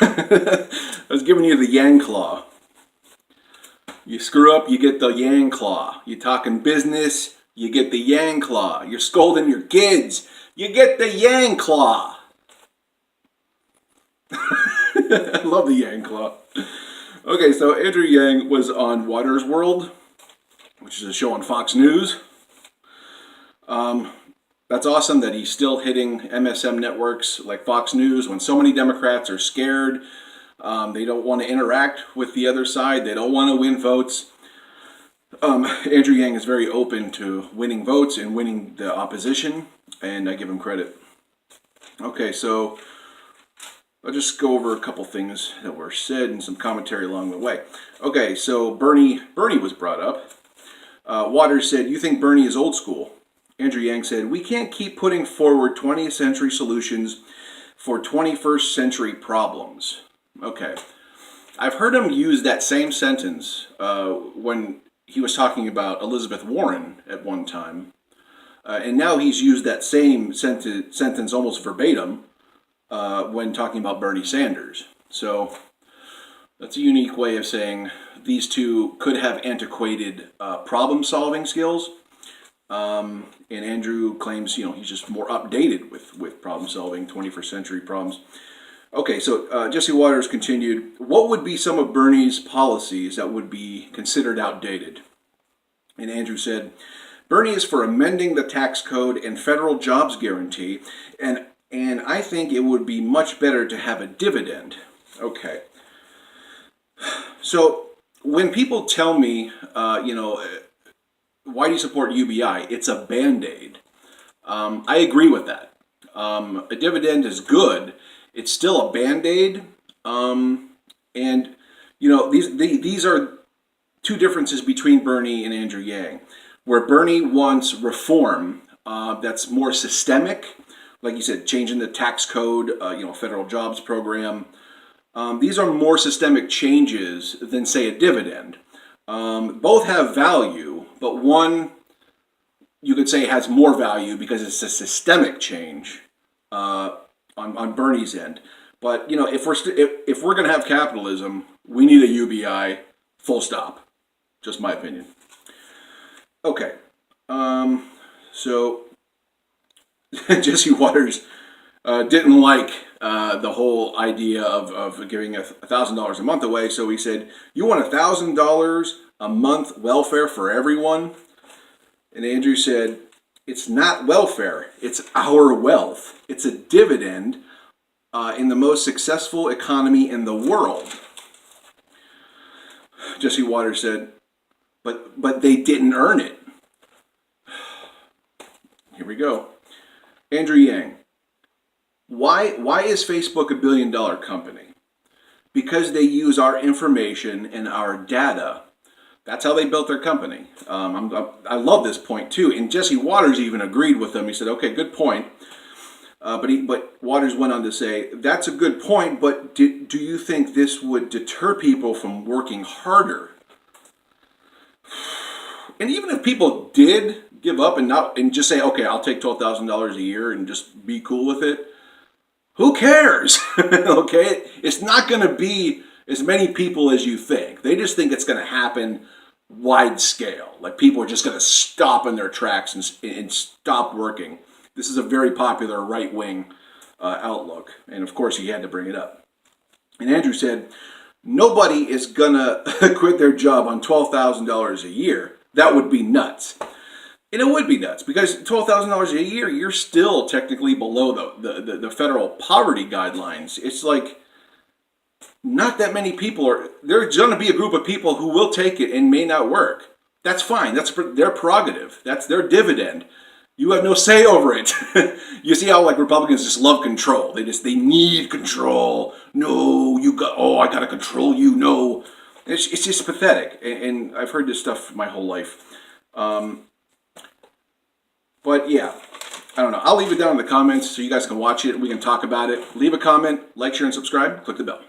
I was giving you the Yang Claw. You screw up, you get the Yang Claw. You're talking business, you get the Yang Claw. You're scolding your kids, you get the Yang Claw. I love the Yang Claw. Okay, so Andrew Yang was on Watters World, which is a show on Fox News. That's awesome that he's still hitting MSM networks like Fox News when so many Democrats are scared. They don't want to interact with the other side. They don't want to win votes. Andrew Yang is very open to winning votes and winning the opposition, and I give him credit. Okay, so I'll just go over a couple things that were said and some commentary along the way. Okay, so Bernie was brought up. Watters said, "You think Bernie is old school?" Andrew Yang said, "We can't keep putting forward 20th century solutions for 21st century problems." Okay. I've heard him use that same sentence when he was talking about Elizabeth Warren at one time. And now he's used that same sentence almost verbatim when talking about Bernie Sanders. So that's a unique way of saying these two could have antiquated problem-solving skills. And Andrew claims, he's just more updated with problem-solving, 21st century problems. Okay, so Jesse Watters continued, "What would be some of Bernie's policies that would be considered outdated?" And Andrew said, "Bernie is for amending the tax code and federal jobs guarantee, and I think it would be much better to have a dividend." Okay. So when people tell me, why do you support UBI? It's a Band-Aid. I agree with that. A dividend is good. It's still a Band-Aid. These are two differences between Bernie and Andrew Yang, where Bernie wants reform that's more systemic, like you said, changing the tax code, federal jobs program. These are more systemic changes than, say, a dividend. Both have value, but one, you could say, has more value because it's a systemic change on Bernie's end. But if we're going to have capitalism, we need a UBI. Full stop. Just my opinion. Okay. So Jesse Watters didn't like the whole idea of giving $1,000 a month away. So he said, "You want $1,000 a month welfare for everyone?" And Andrew said, "It's not welfare. It's our wealth. It's a dividend in the most successful economy in the world." Jesse Watters said, but they didn't earn it. Here we go. Andrew Yang. Why is Facebook a billion-dollar company? Because they use our information and our data. That's how they built their company. I love this point too. And Jesse Watters even agreed with them. He said, "Okay, good point." But Watters went on to say, "That's a good point, but do you think this would deter people from working harder?" And even if people did give up and just say, "Okay, I'll take $12,000 a year and just be cool with it," who cares? Okay, it's not going to be as many people as you think. They just think it's going to happen wide scale. Like people are just going to stop in their tracks and stop working. This is a very popular right-wing outlook. And of course, he had to bring it up. And Andrew said, "Nobody is going to quit their job on $12,000 a year. That would be nuts." And it would be nuts because $12,000 a year, you're still technically below the federal poverty guidelines. It's like not that many people are. There's going to be a group of people who will take it and may not work. That's fine. That's their prerogative. That's their dividend. You have no say over it. You see how Republicans just love control. They need control. No, I gotta control you. No, it's just pathetic. And I've heard this stuff my whole life. But yeah, I don't know. I'll leave it down in the comments so you guys can watch it. We can talk about it. Leave a comment, like, share, and subscribe. Click the bell.